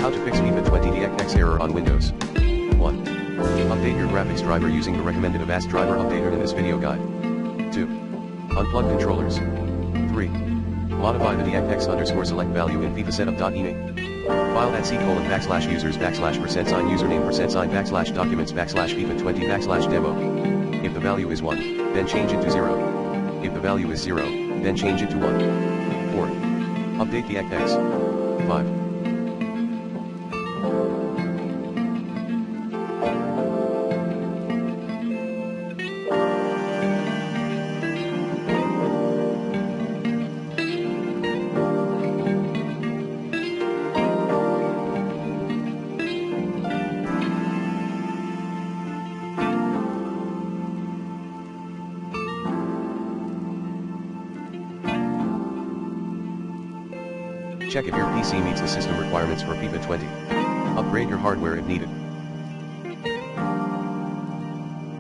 How to fix FIFA 20 DirectX error on Windows. 1. Update your graphics driver using the recommended Avast driver updater in this video guide. 2. Unplug controllers. 3. Modify the DirectX_select value in FIFA setup.ini. File at c:\users %sign username %sign \documents FIFA 20 \demo. If the value is 1, then change it to 0. If the value is 0, then change it to 1. 4. Update DirectX. 5. Check if your PC meets the system requirements for FIFA 20. Upgrade your hardware if needed.